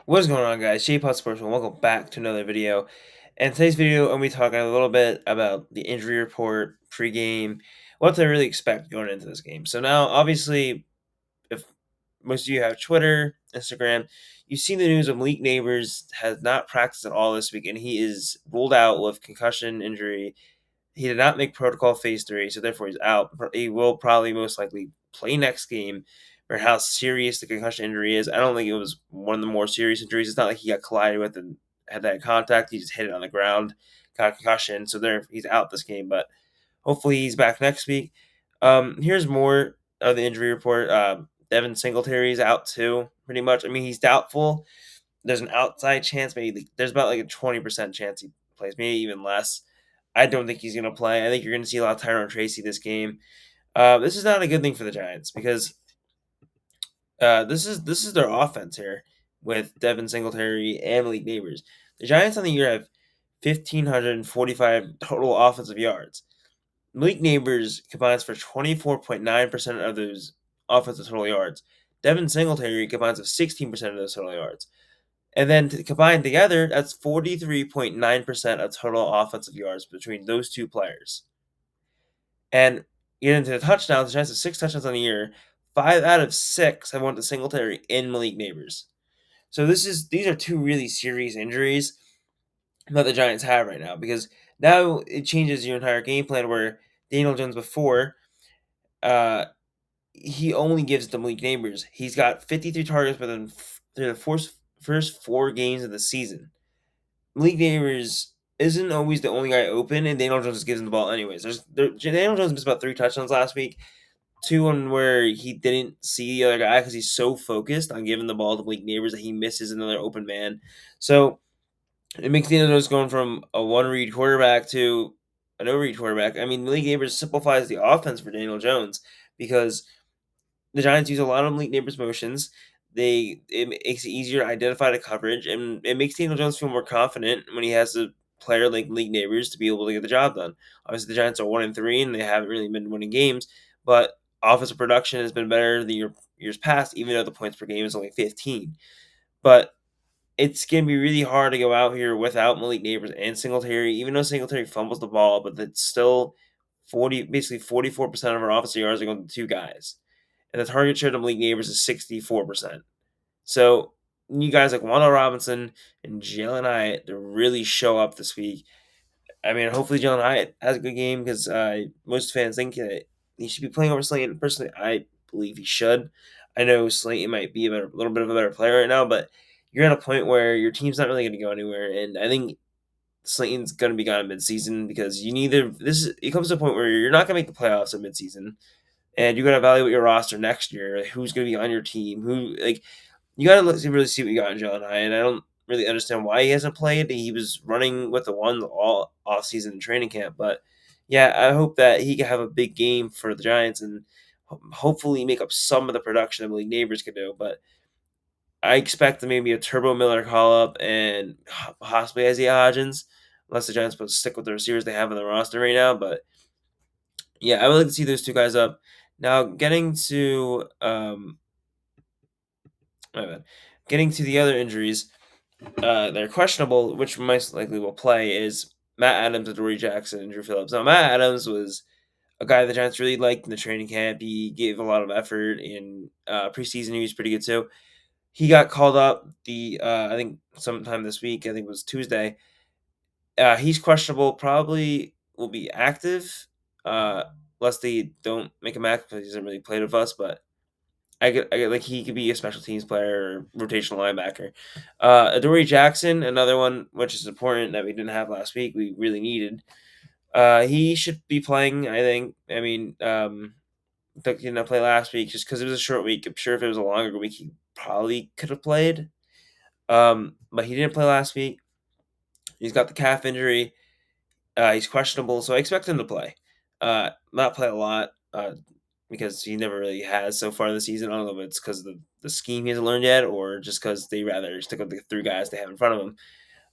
What's going on, guys? JPOD-SPORTS, and welcome back to another video. In today's video, I'm going to be talking a little bit about the injury report, pregame, what to really expect going into this game. So now, obviously, if most of you have Twitter, Instagram, you've seen the news of Malik Neighbors has not practiced at all this week, and he is ruled out with concussion injury. He did not make protocol phase 3, so therefore he's out. He will probably most likely play next game. For how serious the concussion injury is, I don't think it was one of the more serious injuries. It's not like he got collided with and had that contact. He just hit it on the ground, got a concussion, so there he's out this game. But hopefully he's back next week. Here's more of the injury report. Devin Singletary's out too, pretty much. I mean, he's doubtful. There's an outside chance, maybe there's about like a 20% chance he plays, maybe even less. I don't think he's going to play. I think you're going to see a lot of Tyrone Tracy this game. This is not a good thing for the Giants because this is their offense here with Devin Singletary and Malik Neighbors. The Giants on the year have 1,545 total offensive yards. Malik Neighbors combines for 24.9% of those offensive total yards. Devin Singletary combines with 16% of those total yards. And then combined together, that's 43.9% of total offensive yards between those two players. And get into the touchdowns, the Giants have 6 touchdowns on the year. 5 out of 6 have went to Singletary and Malik Neighbors. So these are two really serious injuries that the Giants have right now, because now it changes your entire game plan where Daniel Jones before, uh, he only gives to Malik Neighbors. He's got 53 targets within the first 4 games of the season. Malik Neighbors isn't always the only guy open, and Daniel Jones gives him the ball anyways. Daniel Jones missed about 3 touchdowns last week. 2 on where he didn't see the other guy because he's so focused on giving the ball to Malik Neighbors that he misses another open man. So it makes Daniel Jones going from a one-read quarterback to a no-read quarterback. I mean, Malik Neighbors simplifies the offense for Daniel Jones because the Giants use a lot of Malik Neighbors motions. It makes it easier to identify the coverage, and it makes Daniel Jones feel more confident when he has a player like Malik Neighbors to be able to get the job done. Obviously, the Giants are 1-3, and they haven't really been winning games, but offensive production has been better than years past, even though the points per game is only 15. But it's going to be really hard to go out here without Malik Neighbors and Singletary, even though Singletary fumbles the ball, but it's still basically 44% of our offensive yards are going to 2 guys, and the target share to Malik Neighbors is 64%. So you guys like Wanda Robinson and Jalen Hyatt to really show up this week. I mean, hopefully Jalen Hyatt has a good game because most fans think that he should be playing over Slayton. Personally, I believe he should. I know Slayton might be a little bit of a better player right now, but you're at a point where your team's not really going to go anywhere, and I think Slayton's going to be gone midseason because you neither it comes to a point where you're not going to make the playoffs at midseason, and you got to evaluate your roster next year. Like, who's going to be on your team? Who like you got to really see what you got in Jalen Hyatt. And I don't really understand why he hasn't played. He was running with the ones all off season in training camp, but yeah, I hope that he can have a big game for the Giants and hopefully make up some of the production that Malik Neighbors could do. But I expect maybe a Turbo Miller call up and possibly Isaiah Hodgins, unless the Giants supposed to stick with the receivers they have on the roster right now. But yeah, I would like to see those 2 guys up. Now, my bad. Getting to the other injuries, they're questionable, which most likely will play, is Matt Adams, Adoree Jackson, and Drew Phillips. Now, Matt Adams was a guy the Giants really liked in the training camp. He gave a lot of effort in preseason. He was pretty good too. He got called up I think sometime this week. I think it was Tuesday. He's questionable. Probably will be active, unless they don't make him active because he hasn't really played with us. But I get like he could be a special teams player or rotational linebacker. Adoree Jackson, another one which is important that we didn't have last week. We really needed. He should be playing. I think. I mean, Duck did not play last week just because it was a short week. I'm sure if it was a longer week, he probably could have played. But he didn't play last week. He's got the calf injury. He's questionable, so I expect him to play. Not play a lot. Because he never really has so far this season. I don't know if it's because of the scheme he hasn't learned yet or just because they rather stick with the 3 guys they have in front of him.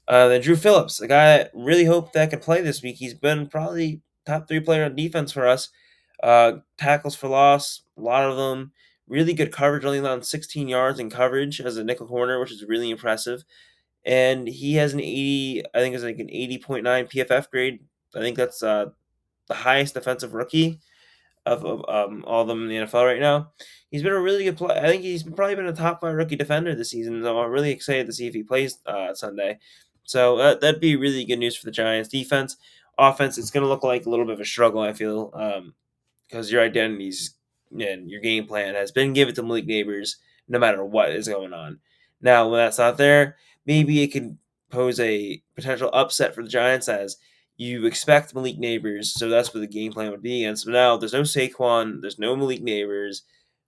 Then Drew Phillips, the guy I really hope that can play this week. He's been probably top 3 player on defense for us. Tackles for loss, a lot of them. Really good coverage, only allowed 16 yards in coverage as a nickel corner, which is really impressive. And he has an 80, I think it's like an 80.9 PFF grade. I think that's the highest defensive rookie of all of them in the NFL right now. He's been a really good play. I think he's probably been a top 5 rookie defender this season. So I'm really excited to see if he plays Sunday. So that'd be really good news for the Giants defense. Offense, it's going to look like a little bit of a struggle, I feel, because your identities and your game plan has been given to Malik Neighbors no matter what is going on. Now, when that's not there, maybe it could pose a potential upset for the Giants as you expect Malik Neighbors, so that's what the game plan would be against. But now there's no Saquon, there's no Malik Neighbors.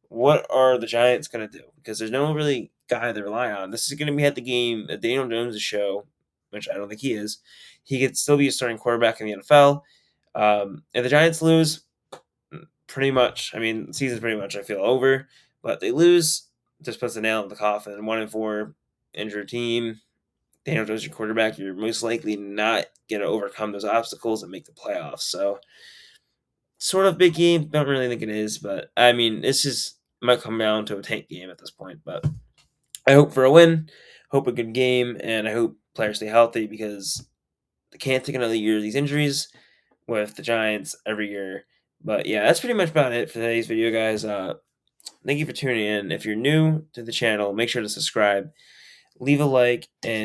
What are the Giants going to do? Because there's no really guy to rely on. This is going to be at the game at Daniel Jones' show, which I don't think he is. He could still be a starting quarterback in the NFL. If the Giants lose, pretty much, I mean, the season's pretty much, I feel, over. But they lose, just puts the nail in the coffin. 1-4, injured team. Daniel Jones, your quarterback, you're most likely not going to overcome those obstacles and make the playoffs. So, sort of big game. Don't really think it is, but I mean, this is might come down to a tank game at this point. But I hope for a win, hope a good game, and I hope players stay healthy because they can't take another year of these injuries with the Giants every year. But yeah, that's pretty much about it for today's video, guys. Thank you for tuning in. If you're new to the channel, make sure to subscribe, leave a like, and